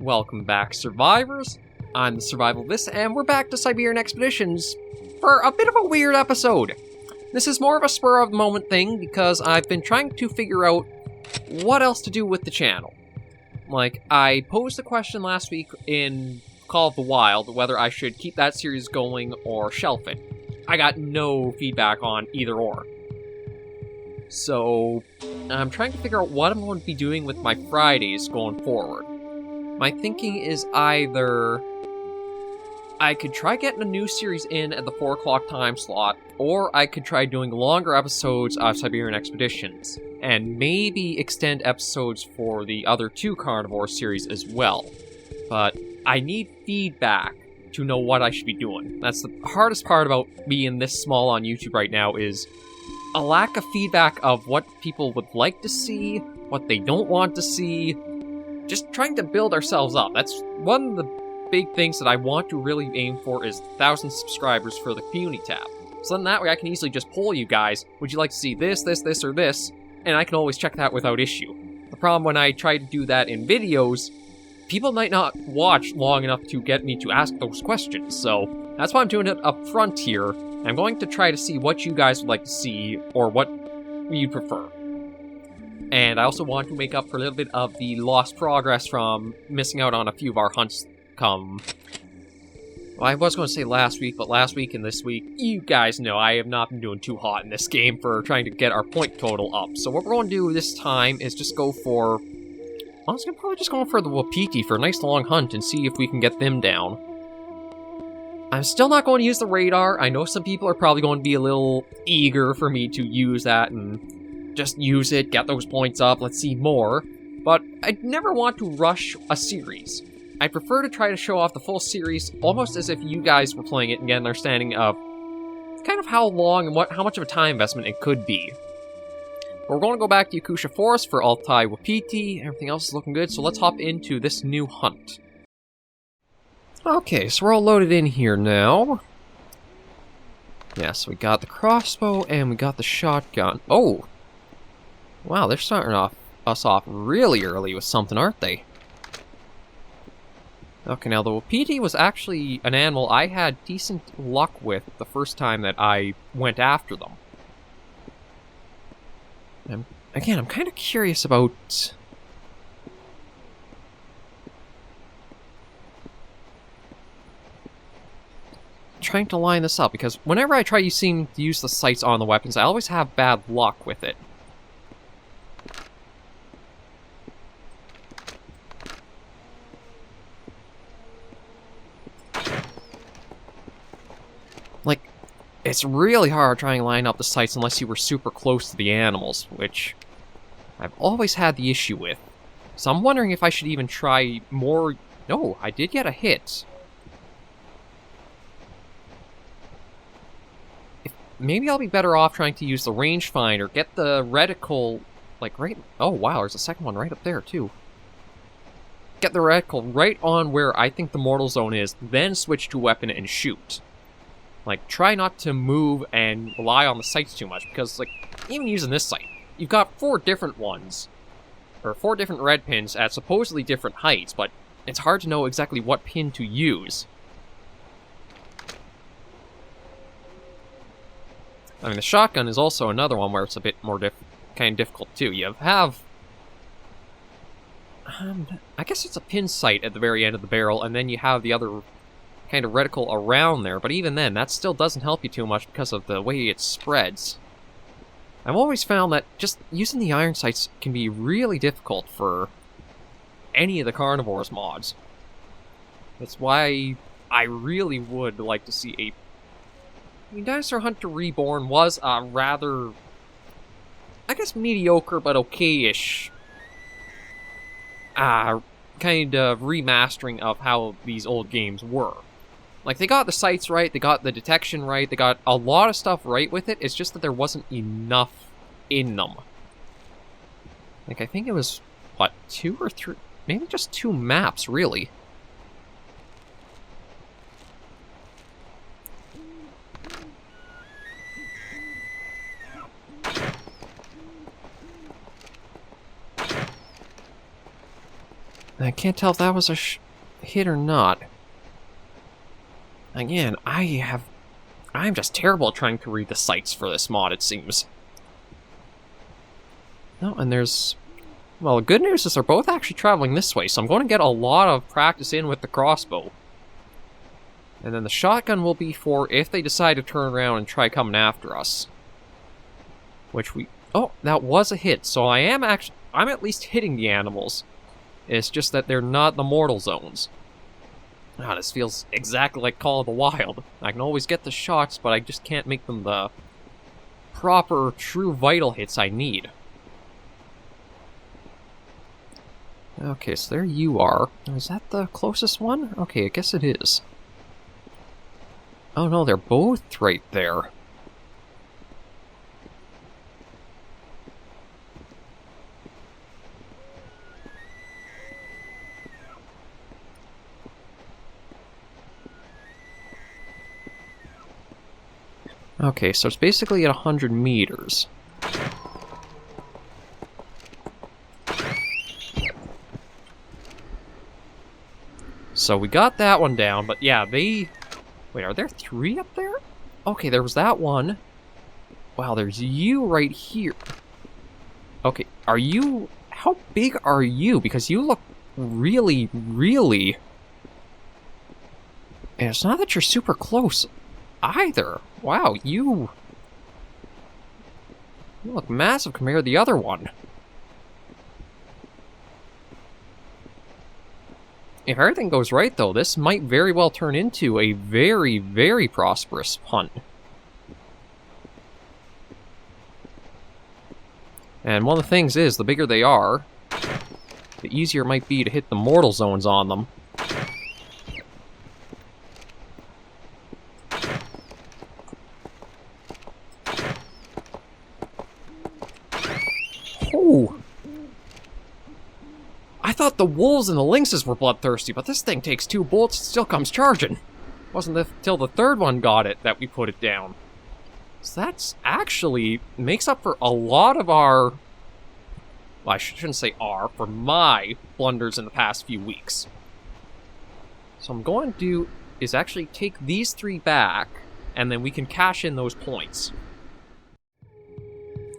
Welcome back, survivors. I'm the SurvivalVis, and we're back to Siberian Expeditions for a bit of a weird episode. This is more of a spur-of-the-moment thing because I've been trying to figure out what else to do with the channel. Like, I posed a question last week in Call of the Wild whether I should keep that series going or shelf it. I got no feedback on either or. So, I'm trying to figure out what I'm going to be doing with my Fridays going forward. My thinking is either I could try getting a new series in at the 4 o'clock time slot, or I could try doing longer episodes of Siberian Expeditions, and maybe extend episodes for the other 2 carnivore series as well. But I need feedback to know what I should be doing. That's the hardest part about being this small on YouTube right now, is a lack of feedback of what people would like to see, what they don't want to see. Just trying to build ourselves up. That's one of the big things that I want to really aim for, is 1,000 subscribers for the community tab. So then that way I can easily just poll you guys, would you like to see this, this, this, or this? And I can always check that without issue. The problem when I try to do that in videos, people might not watch long enough to get me to ask those questions, so that's why I'm doing it up front here. I'm going to try to see what you guys would like to see, or what you prefer. And I also want to make up for a little bit of the lost progress from missing out on a few of our hunts come... Well, I was going to say last week, but last week and this week, you guys know I have not been doing too hot in this game for trying to get our point total up. So what we're going to do this time is just go for... Honestly, I'm probably just going for the Wapiti for a nice long hunt and see if we can get them down. I'm still not going to use the radar. I know some people are probably going to be a little eager for me to use that and just use it, get those points up, let's see more. But I never want to rush a series. I prefer to try to show off the full series almost as if you guys were playing it and get an understanding of kind of how long and how much of a time investment it could be. We're going to go back to Yakusha Forest for Altai Wapiti. Everything else is looking good, so let's hop into this new hunt. Okay, so we're all loaded in here now. Yes, we got the crossbow and we got the shotgun. Oh! Wow, they're starting us off really early with something, aren't they? Okay, now the Wapiti was actually an animal I had decent luck with the first time that I went after them. And again, I'm kind of curious about... trying to line this up, because whenever I try to use the sights on the weapons, I always have bad luck with it. Like, it's really hard trying to line up the sights unless you were super close to the animals, which I've always had the issue with. So I'm wondering if I should even try more... No, I did get a hit. Maybe I'll be better off trying to use the rangefinder, get the reticle, like, right... Oh, wow, there's a second one right up there, too. Get the reticle right on where I think the mortal zone is, then switch to weapon and shoot. Like, try not to move and rely on the sights too much, because, like, even using this sight, you've got 4 different ones, or 4 different red pins at supposedly different heights, but it's hard to know exactly what pin to use. I mean, the shotgun is also another one where it's a bit more kind of difficult, too. You have... I guess it's a pin sight at the very end of the barrel, and then you have the other kind of reticle around there, but even then, that still doesn't help you too much because of the way it spreads. I've always found that just using the iron sights can be really difficult for any of the carnivores mods. That's why I really would like to see a... I mean, Dinosaur Hunter Reborn was a rather, I guess, mediocre but okay-ish kind of remastering of how these old games were. Like, they got the sights right, they got the detection right, they got a lot of stuff right with it, it's just that there wasn't enough in them. Like, I think it was, what, 2 or 3, maybe just 2 maps, really. I can't tell if that was a hit or not. Again, I'm just terrible at trying to read the sights for this mod, it seems. Oh, and there's... Well, the good news is they're both actually traveling this way, so I'm going to get a lot of practice in with the crossbow. And then the shotgun will be for if they decide to turn around and try coming after us. Which we... Oh, that was a hit, so I'm at least hitting the animals. It's just that they're not the mortal zones. Ah, this feels exactly like Call of the Wild. I can always get the shots, but I just can't make them the proper, true vital hits I need. Okay, so there you are. Is that the closest one? Okay, I guess it is. Oh no, they're both right there. Okay, so it's basically at 100 meters. So we got that one down, but yeah, they... Wait, are there 3 up there? Okay, there was that one. Wow, there's you right here. Okay, are you... How big are you? Because you look really, really... And it's not that you're super close either. Wow, you look massive compared to the other one. If everything goes right, though, this might very well turn into a very, very prosperous hunt. And one of the things is, the bigger they are, the easier it might be to hit the mortal zones on them. Oh! I thought the wolves and the lynxes were bloodthirsty, but this thing takes 2 bullets and still comes charging. Wasn't until the third one got it that we put it down. So that's actually makes up for a lot of our... Well, I shouldn't say our, for my blunders in the past few weeks. So I'm going to do is actually take these 3 back, and then we can cash in those points.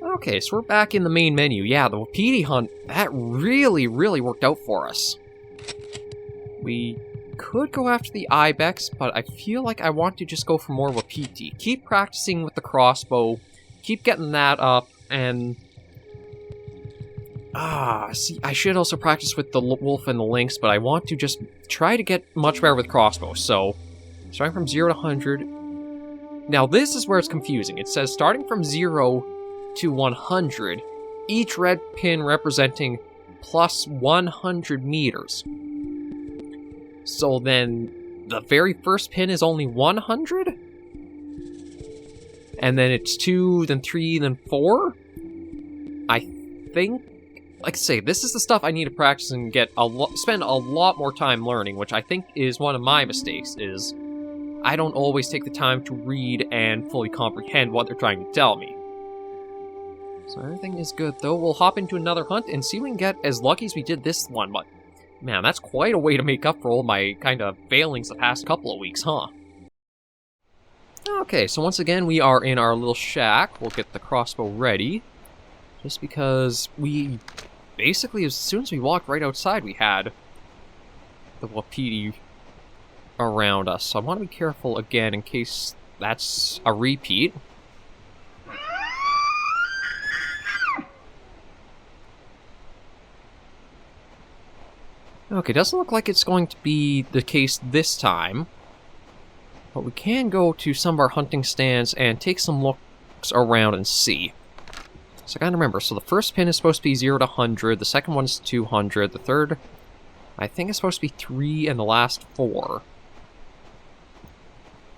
Okay, so we're back in the main menu. Yeah, the Wapiti hunt, that really, really worked out for us. We could go after the ibex, but I feel like I want to just go for more Wapiti. Keep practicing with the crossbow, keep getting that up, and... see, I should also practice with the wolf and the lynx, but I want to just try to get much better with crossbow. So, starting from 0 to 100. Now, this is where it's confusing. It says starting from 0 to 100, each red pin representing plus 100 meters. So then, the very first pin is only 100? And then it's 2, then 3, then 4? I think... Like I say, this is the stuff I need to practice and get spend a lot more time learning, which I think is one of my mistakes, is I don't always take the time to read and fully comprehend what they're trying to tell me. So everything is good, though. We'll hop into another hunt and see if we can get as lucky as we did this one, but man, that's quite a way to make up for all my kind of failings the past couple of weeks, huh? Okay, so once again, we are in our little shack. We'll get the crossbow ready, just because we... Basically, as soon as we walked right outside, we had the Wapiti around us. So I want to be careful again in case that's a repeat. Okay, doesn't look like it's going to be the case this time. But we can go to some of our hunting stands and take some looks around and see. So I gotta remember, so the first pin is supposed to be 0 to 100, the second one's 200, the third, I think, is supposed to be 3, and the last 4.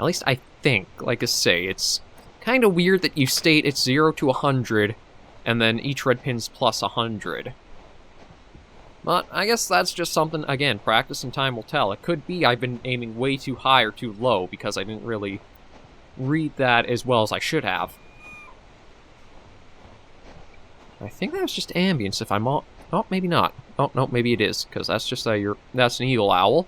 At least I think. Like I say, it's kind of weird that you state it's 0 to 100, and then each red pin's plus 100. But I guess that's just something, again, practice and time will tell. It could be I've been aiming way too high or too low, because I didn't really read that as well as I should have. I think that was just ambience, if I'm Oh, maybe not. Oh, no, maybe it is, because that's just that's an eagle owl.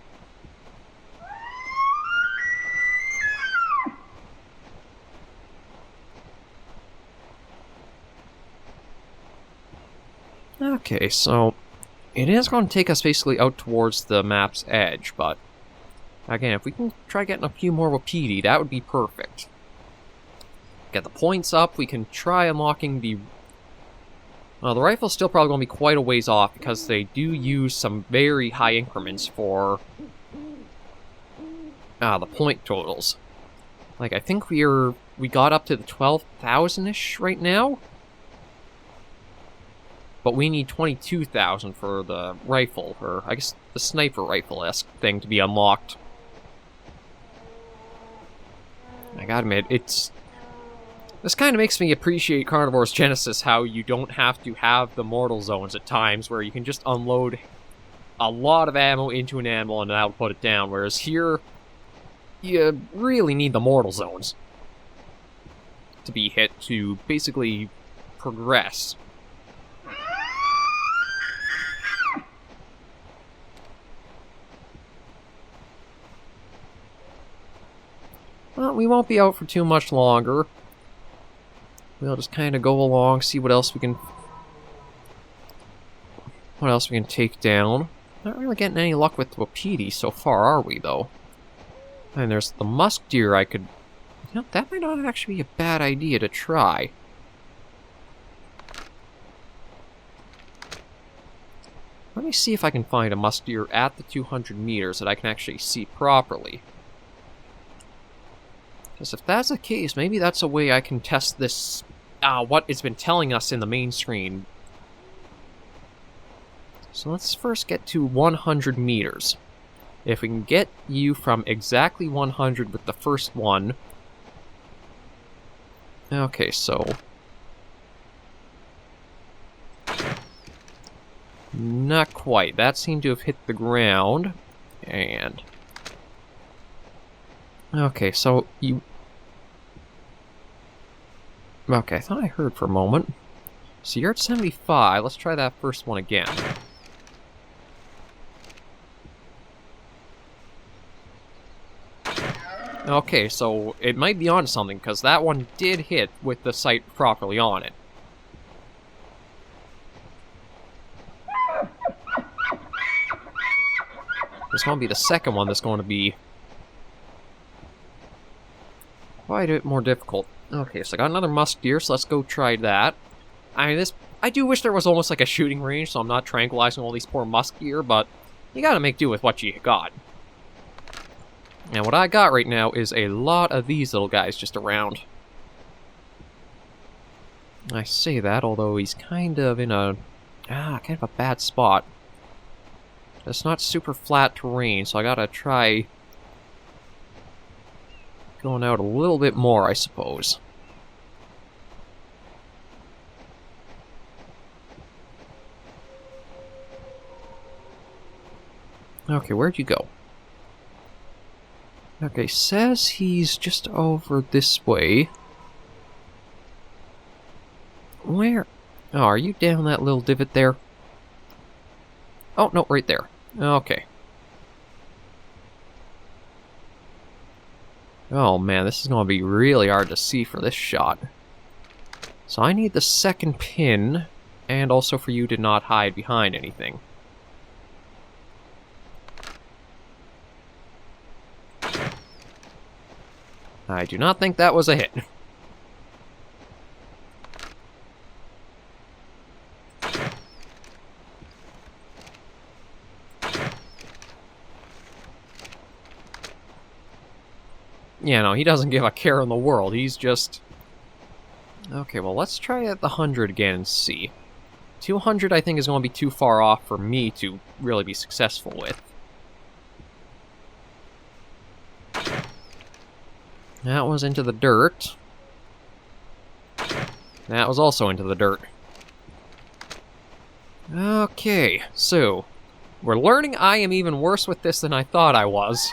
Okay, so it is going to take us basically out towards the map's edge, but again, if we can try getting a few more Wapiti, that would be perfect. Get the points up, we can try unlocking the... Well, the rifle's still probably going to be quite a ways off, because they do use some very high increments for the point totals. Like, I think we got up to the 12,000-ish right now? But we need 22,000 for the rifle, or I guess the sniper rifle-esque thing to be unlocked. I gotta admit, this kind of makes me appreciate Carnivore's Genesis, how you don't have to have the mortal zones at times, where you can just unload a lot of ammo into an animal and that'll put it down, whereas here, you really need the mortal zones to be hit to basically progress. Well, we won't be out for too much longer. We'll just kind of go along, see what else we can take down. Not really getting any luck with the Wapiti so far, are we, though? And there's the musk deer I could... You know, that might not actually be a bad idea to try. Let me see if I can find a musk deer at the 200 meters that I can actually see properly. Because if that's the case, maybe that's a way I can test this, what it's been telling us in the main screen. So let's first get to 100 meters. If we can get you from exactly 100 with the first one... Okay, so... Not quite. That seemed to have hit the ground. And... Okay, so you... Okay, I thought I heard for a moment. So you're at 75. Let's try that first one again. Okay, so it might be on something, because that one did hit with the sight properly on it. It's going to be the second one that's going to be quite a bit more difficult. Okay, so I got another musk deer, so let's go try that. I mean, I do wish there was almost like a shooting range, so I'm not tranquilizing all these poor musk deer, but you gotta make do with what you got. And what I got right now is a lot of these little guys just around. I say that, although he's kind of in a... kind of a bad spot. It's not super flat terrain, so I gotta try... going out a little bit more, I suppose. Okay, where'd you go? Okay, says he's just over this way. Where? Oh, are you down that little divot there? Oh, no, right there. Okay. Oh man, this is going to be really hard to see for this shot. So I need the second pin, and also for you to not hide behind anything. I do not think that was a hit. Yeah, no, he doesn't give a care in the world. He's just... Okay, well, let's try at the 100 again and see. 200, I think, is going to be too far off for me to really be successful with. That was into the dirt. That was also into the dirt. Okay, so... We're learning I am even worse with this than I thought I was.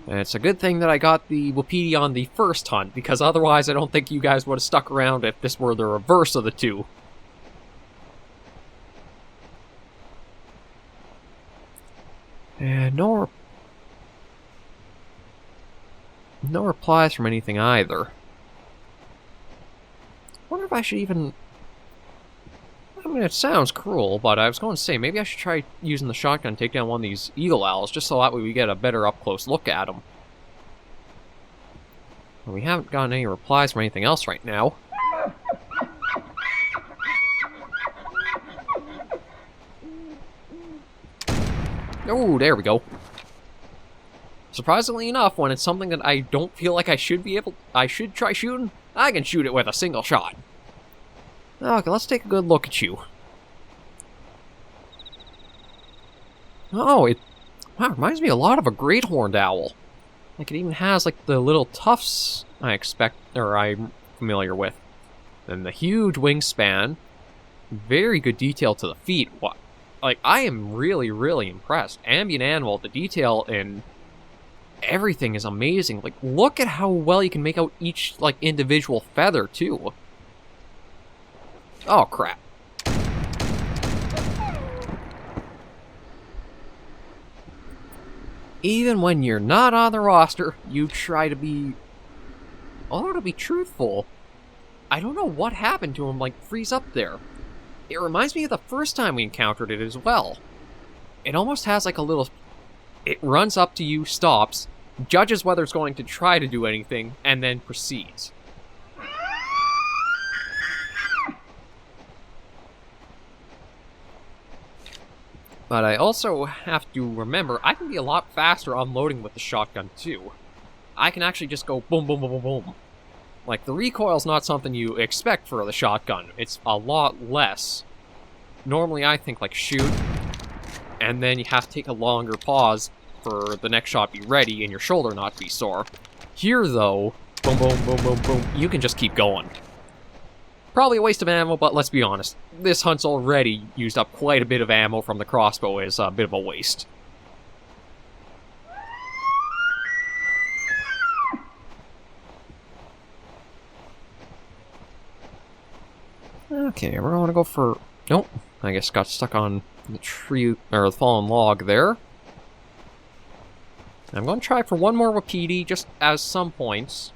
And it's a good thing that I got the Wapiti on the first hunt, because otherwise I don't think you guys would have stuck around if this were the reverse of the two. And no replies from anything either. Wonder if I should even... I mean, it sounds cruel, but I was going to say, maybe I should try using the shotgun to take down one of these eagle owls, just so that way we get a better up-close look at them. But we haven't gotten any replies from anything else right now. Oh, there we go. Surprisingly enough, when it's something that I don't feel like I should try shooting, I can shoot it with a single shot. Okay, let's take a good look at you. Oh, it reminds me a lot of a great horned owl. Like, it even has, like, the little tufts I'm familiar with. And the huge wingspan. Very good detail to the feet. What? Like, I am really, really impressed. Ambient animal, the detail in everything is amazing. Like, look at how well you can make out each, like, individual feather, too. Oh, crap. Even when you're not on the roster, you try to be... to be truthful. I don't know what happened to him, like, freeze up there. It reminds me of the first time we encountered it as well. It almost has, like, a little... It runs up to you, stops, judges whether it's going to try to do anything, and then proceeds. But I also have to remember, I can be a lot faster unloading with the shotgun, too. I can actually just go boom, boom, boom, boom, boom. Like, the recoil's not something you expect for the shotgun. It's a lot less. Normally, I think, like, shoot, and then you have to take a longer pause for the next shot to be ready and your shoulder not to be sore. Here, though, boom, boom, boom, boom, boom, you can just keep going. Probably a waste of ammo, but let's be honest. This hunt's already used up quite a bit of ammo from the crossbow as a bit of a waste. Okay, we're gonna go for... Nope, I guess got stuck on the tree, or the fallen log there. I'm gonna try for one more Wapiti, just as some points.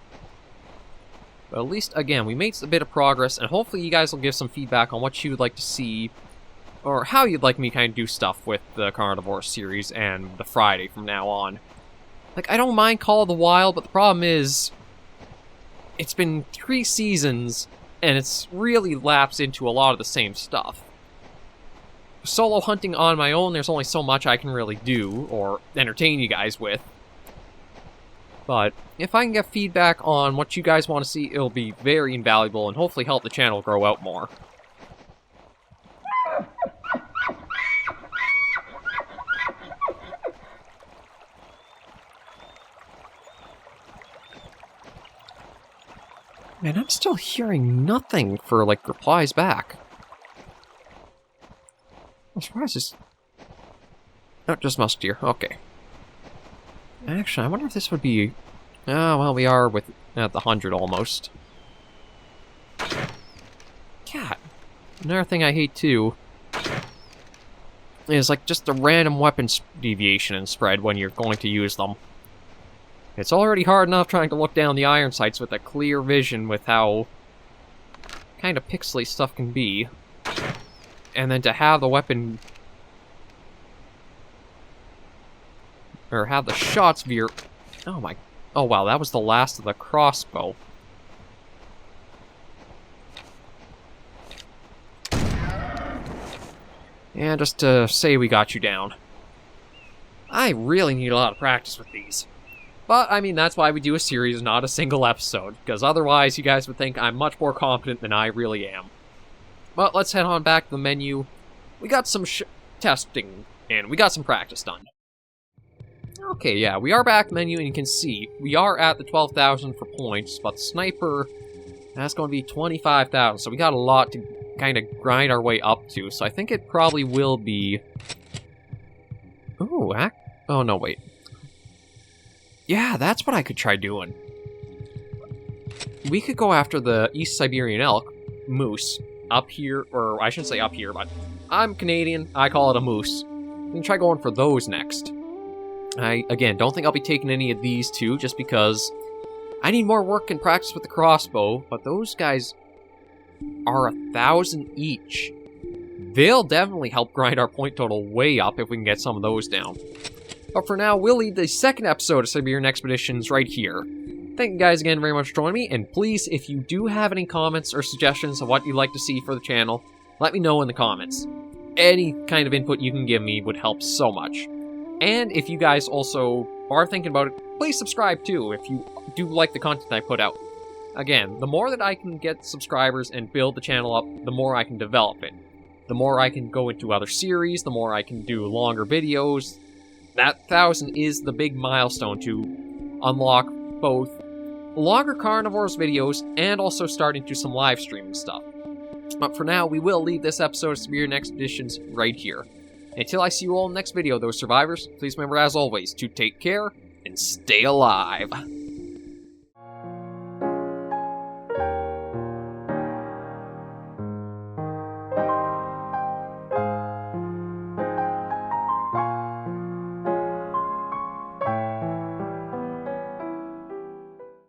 But at least, again, we made a bit of progress, and hopefully you guys will give some feedback on what you would like to see, or how you'd like me to kind of do stuff with the Carnivore series and the Friday from now on. Like, I don't mind Call of the Wild, but the problem is, it's been 3 seasons, and it's really lapsed into a lot of the same stuff. Solo hunting on my own, there's only so much I can really do, or entertain you guys with. But if I can get feedback on what you guys want to see, it'll be very invaluable and hopefully help the channel grow out more. Man, I'm still hearing nothing for, like, replies back. I'm surprised it's... Oh, just Musk deer. Okay. Actually, I wonder if this would be... Oh, well, we are at the 100 almost. Cat. Another thing I hate, too, is, like, just the random weapons deviation and spread when you're going to use them. It's already hard enough trying to look down the iron sights with a clear vision with how kind of pixely stuff can be. And then to have the weapon... Or have the shots veer... Oh my... Oh wow, that was the last of the crossbow. And just to say we got you down. I really need a lot of practice with these. But, I mean, that's why we do a series, not a single episode. Because otherwise, you guys would think I'm much more competent than I really am. But let's head on back to the menu. We got some testing, and we got some practice done. Okay, yeah, we are back menu, and you can see, we are at the 12,000 for points, but the sniper, that's going to be 25,000, so we got a lot to kind of grind our way up to, so I think it probably will be... Ooh, oh no, wait. Yeah, that's what I could try doing. We could go after the East Siberian elk, moose, up here, or I shouldn't say up here, but I'm Canadian, I call it a moose. We can try going for those next. I, again, don't think I'll be taking any of these two, just because I need more work and practice with the crossbow, but those guys are 1,000 each. They'll definitely help grind our point total way up if we can get some of those down. But for now, we'll leave the second episode of Siberian Expeditions right here. Thank you guys again very much for joining me, and please, if you do have any comments or suggestions of what you'd like to see for the channel, let me know in the comments. Any kind of input you can give me would help so much. And if you guys also are thinking about it, please subscribe too if you do like the content I put out. Again, the more that I can get subscribers and build the channel up, the more I can develop it. The more I can go into other series, the more I can do longer videos. That 1,000 is the big milestone to unlock both longer carnivores videos and also start into some live streaming stuff. But for now, we will leave this episode of Siberian Expeditions right here. Until I see you all in the next video, though, survivors, please remember, as always, to take care and stay alive.